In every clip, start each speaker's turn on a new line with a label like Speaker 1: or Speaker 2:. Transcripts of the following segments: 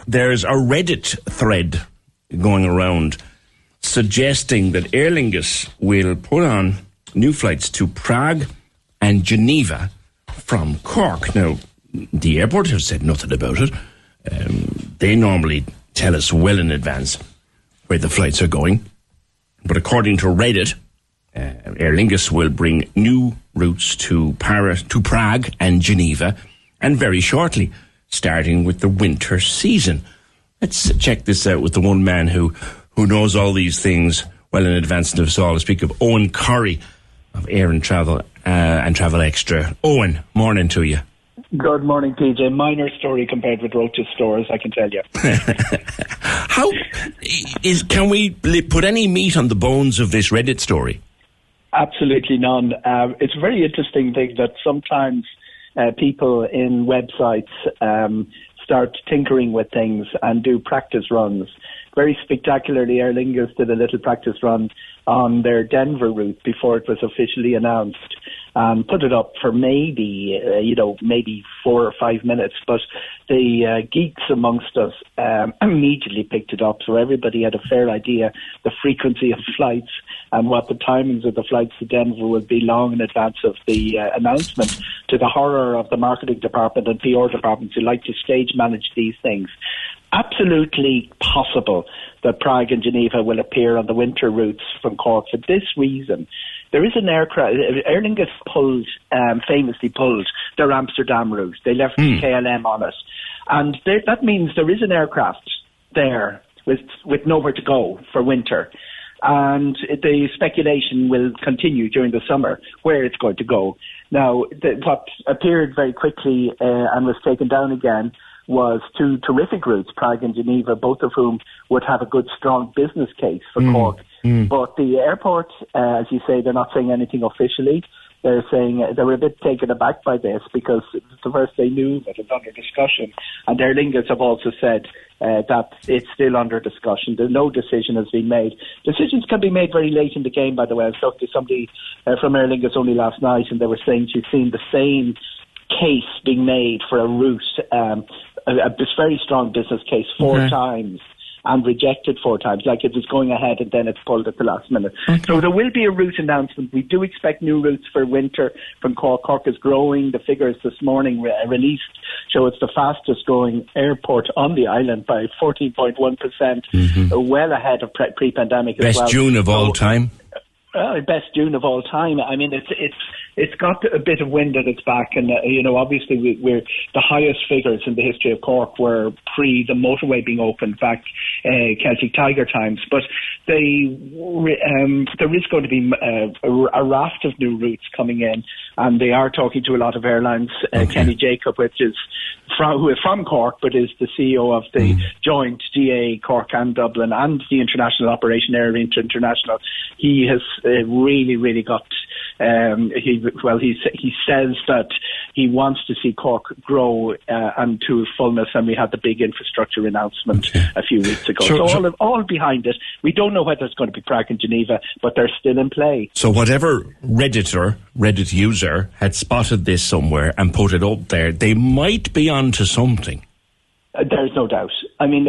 Speaker 1: There's a Reddit thread going around suggesting that Aer Lingus will put on new flights to Prague and Geneva from Cork. Now, the airport have said nothing about it. They normally tell us well in advance where the flights are going. But according to Reddit, Aer Lingus will bring new routes to Prague and Geneva, and very shortly, starting with the winter season. Let's check this out with the one man who knows all these things well in advance of us all. I speak of Eoghan Corry of Air and Travel Extra. Eoghan, morning to you.
Speaker 2: Good morning, PJ. Minor story compared with Roach's stores, I can tell you.
Speaker 1: Can we put any meat on the bones of this Reddit story?
Speaker 2: Absolutely none. It's a very interesting thing that sometimes people in websites start tinkering with things and do practice runs. Very spectacularly, Aer Lingus did a little practice run on their Denver route before it was officially announced. Put it up for maybe 4 or 5 minutes, but the geeks amongst us immediately picked it up, so everybody had a fair idea the frequency of flights and what the timings of the flights to Denver would be long in advance of the announcement, to the horror of the marketing department and PR departments who like to stage manage these things. Absolutely possible that Prague and Geneva will appear on the winter routes from Cork for this reason. There is an aircraft. Aer Lingus famously pulled their Amsterdam route. They left KLM on it. And that means there is an aircraft there with nowhere to go for winter. And the speculation will continue during the summer where it's going to go. Now, what appeared very quickly and was taken down again was two terrific routes, Prague and Geneva, both of whom would have a good, strong business case for Cork. But the airport, as you say, they're not saying anything officially. They're saying they were a bit taken aback by this because it's the first they knew that it's under discussion. And Aer Lingus have also said that it's still under discussion. No decision has been made. Decisions can be made very late in the game, by the way. I talked to somebody from Aer Lingus only last night, and they were saying she's seen the same case being made for a route, this very strong business case, 4 times, and rejected 4 times, like it was going ahead and then it's pulled at the last minute. So there will be a route announcement. We do expect new routes for winter from Cork. Cork is growing. The figures this morning released show it's the fastest growing airport on the island by 14.1%, well ahead of pre-pandemic as well.
Speaker 1: Best June of all time.
Speaker 2: Best June of all time. I mean, it's got a bit of wind at its back, and obviously we're the highest figures in the history of Cork were pre the motorway being opened back Celtic Tiger times. But there is going to be a raft of new routes coming in, and they are talking to a lot of airlines. Kenny Jacob, who is from Cork, but is the CEO of the joint GA Cork and Dublin and the international operation Air International. He has really got. He says that he wants to see Cork grow and to fullness, and we had the big infrastructure announcement a few weeks ago. So all behind it. We don't know whether it's going to be Prague and Geneva, but they're still in play.
Speaker 1: So whatever Reddit user had spotted this somewhere and put it up there, they might be onto something.
Speaker 2: There's no doubt. I mean,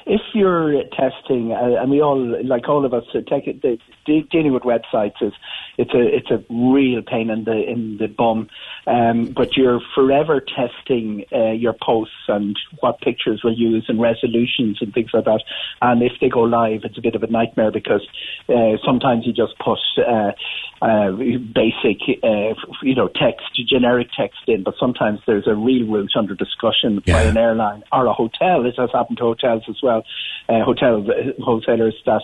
Speaker 2: if you're testing, and we all, like all of us, dealing with websites it's a real pain in the bum. But you're forever testing your posts and what pictures we'll use and resolutions and things like that. And if they go live, it's a bit of a nightmare because sometimes you just put basic, text, generic text in, but sometimes there's a real route under discussion by an airline or a hotel. It has happened to hotels as well, wholesalers that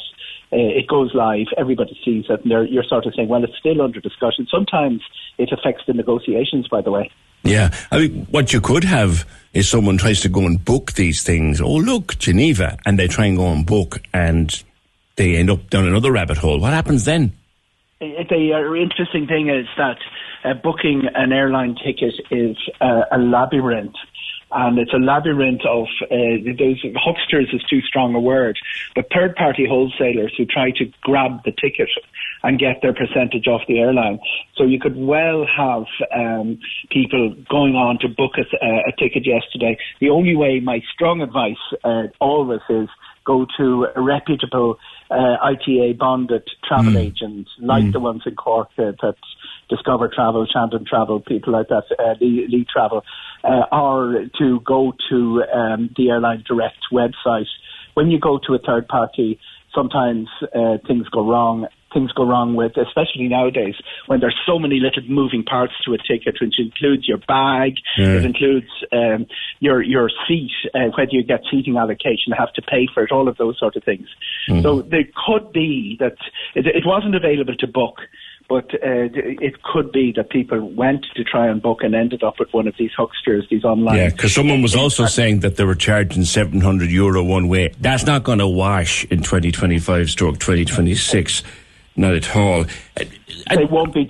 Speaker 2: it goes live, everybody sees it, and you're sort of saying, well, it's still under discussion. Sometimes it affects the negotiations, by the way. Yeah,
Speaker 1: I mean, what you could have is someone tries to go and book these things. Oh, look, Geneva, and they try and go and book, and they end up down another rabbit hole. What happens then?
Speaker 2: The interesting thing is that booking an airline ticket is a labyrinth. And it's a labyrinth of, those hucksters is too strong a word, but third-party wholesalers who try to grab the ticket and get their percentage off the airline. So you could well have people going on to book a ticket yesterday. The only way, my strong advice always is, go to a reputable ITA-bonded travel agent, like the ones in Cork that Discover Travel, Shandon Travel, people like that, Lee Travel, or to go to the Airline Direct website. When you go to a third party, sometimes things go wrong. Things go wrong with, especially nowadays, when there's so many little moving parts to a ticket, which includes your bag, it includes your seat, whether you get seating allocation, have to pay for it, all of those sort of things. So there could be that it wasn't available to book, but it could be that people went to try and book and ended up with one of these hucksters, these online.
Speaker 1: Yeah, because someone was also saying that they were charging €700 one way. That's not going to wash in 2025/2026. Not at all.
Speaker 2: They won't be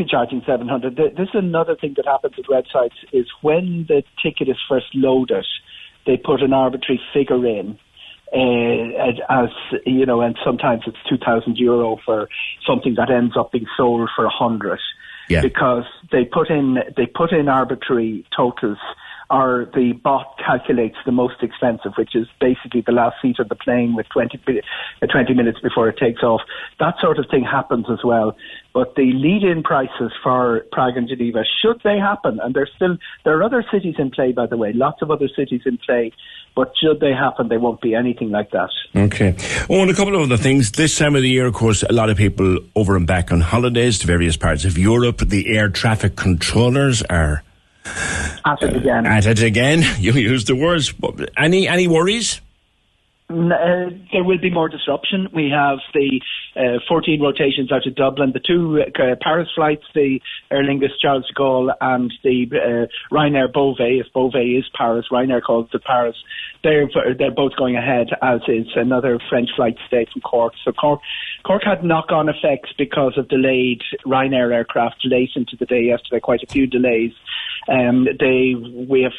Speaker 2: charging 700. This is another thing that happens with websites, is when the ticket is first loaded, they put an arbitrary figure in, as you know, and sometimes it's €2,000 for something that ends up being sold for 100, because they put in arbitrary totals. Or the bot calculates the most expensive, which is basically the last seat of the plane with 20 minutes before it takes off. That sort of thing happens as well. But the lead-in prices for Prague and Geneva, should they happen, and there are other cities in play, by the way, lots of other cities in play, but should they happen, they won't be anything like that.
Speaker 1: Okay. Oh, and a couple of other things. This time of the year, of course, a lot of people over and back on holidays to various parts of Europe. The air traffic controllers are
Speaker 2: at it again.
Speaker 1: At it again. You used the words. Any worries?
Speaker 2: There will be more disruption. We have the 14 rotations out of Dublin, the two Paris flights, the Aer Lingus Charles de Gaulle and the Ryanair Beauvais. If Beauvais is Paris, Ryanair calls it Paris. They're both going ahead, as is another French flight today from Cork. So Cork had knock-on effects because of delayed Ryanair aircraft late into the day yesterday, quite a few delays. We have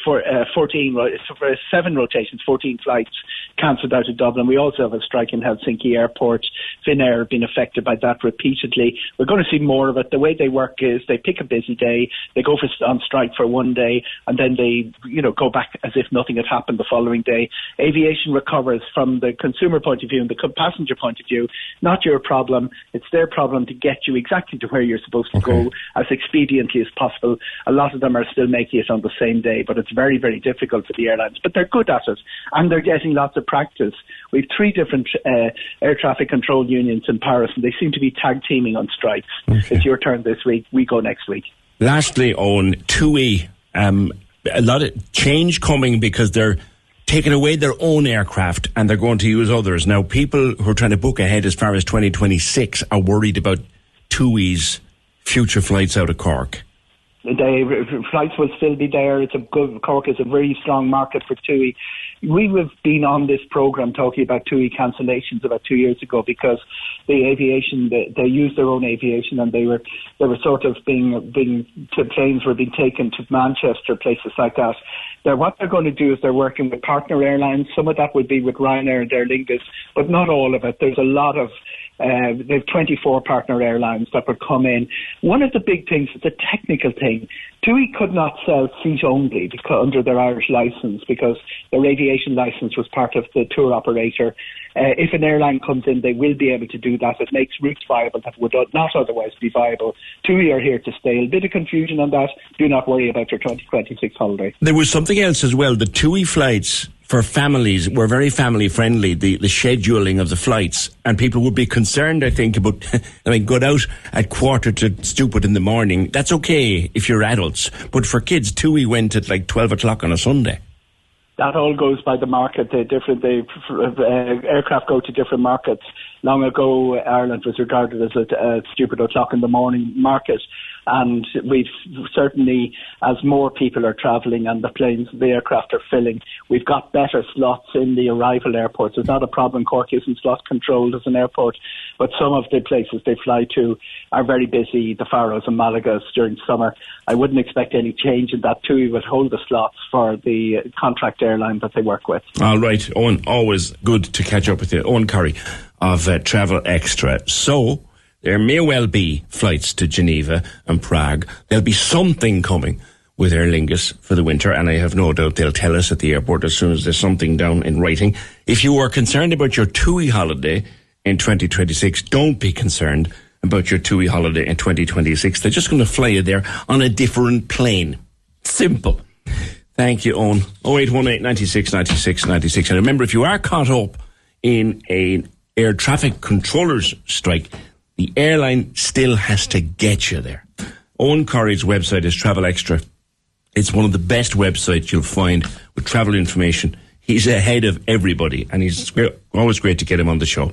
Speaker 2: 7 rotations, 14 flights cancelled out of Dublin. We also have a strike in Helsinki Airport. Finnair have been affected by that repeatedly. We're going to see more of it. The way they work is they pick a busy day, they go on strike for one day, and then they go back as if nothing had happened the following day. Aviation recovers from the consumer point of view and the passenger point of view. Not your problem. It's their problem to get you exactly to where you're supposed to go as expediently as possible. A lot of them are still making it on the same day, but it's very, very difficult for the airlines. But they're good at it, and they're getting lots of practice. We have 3 different air traffic control unions in Paris, and they seem to be tag teaming on strikes. It's your turn this week. We go next week.
Speaker 1: Lastly, on TUI, a lot of change coming because they're taking away their own aircraft and they're going to use others. Now, people who are trying to book ahead as far as 2026 are worried about TUI's future flights out of Cork.
Speaker 2: The flights will still be there. Cork is a very strong market for TUI. We have been on this programme talking about TUI cancellations about 2 years ago because the aviation, they used their own aviation, and they were sort of planes were being taken to Manchester, places like that. What they're going to do is they're working with partner airlines. Some of that would be with Ryanair and Aer Lingus, but not all of it. There's a lot of they've 24 partner airlines that would come in. One of the big things is the technical thing. TUI could not sell seat only under their Irish licence because their aviation licence was part of the tour operator. If an airline comes in, they will be able to do that. It makes routes viable that would not otherwise be viable. TUI are here to stay. A bit of confusion on that. Do not worry about your 2026 holiday. There
Speaker 1: was something else as well. The TUI flights for families were very family friendly, the scheduling of the flights, and people would be concerned, I think, about going out at 1:45 in the morning. That's okay if you're adults, but for kids, TUI went at 12 o'clock on a Sunday.
Speaker 2: That all goes by the market. Aircraft go to different markets. Long ago, Ireland was regarded as a stupid o'clock in the morning market. And we've certainly, as more people are travelling and the aircraft are filling, we've got better slots in the arrival airports. It's not a problem. Cork isn't slot controlled as an airport, but some of the places they fly to are very busy, the Faroes and Malagas during summer. I wouldn't expect any change in that. TUI would hold the slots for the contract airline that they work with.
Speaker 1: All right, Eoghan, always good to catch up with you. Eoghan Corry of Travel Extra. So, there may well be flights to Geneva and Prague. There'll be something coming with Aer Lingus for the winter, and I have no doubt they'll tell us at the airport as soon as there's something down in writing. If you are concerned about your TUI holiday in 2026, don't be concerned about your TUI holiday in 2026. They're just going to fly you there on a different plane. Simple. Thank you, Eoghan. 0818 96 96 96. And remember, if you are caught up in an air traffic controllers strike, the airline still has to get you there. Eoghan Corry's website is Travel Extra. It's one of the best websites you'll find with travel information. He's ahead of everybody, and he's always great to get him on the show.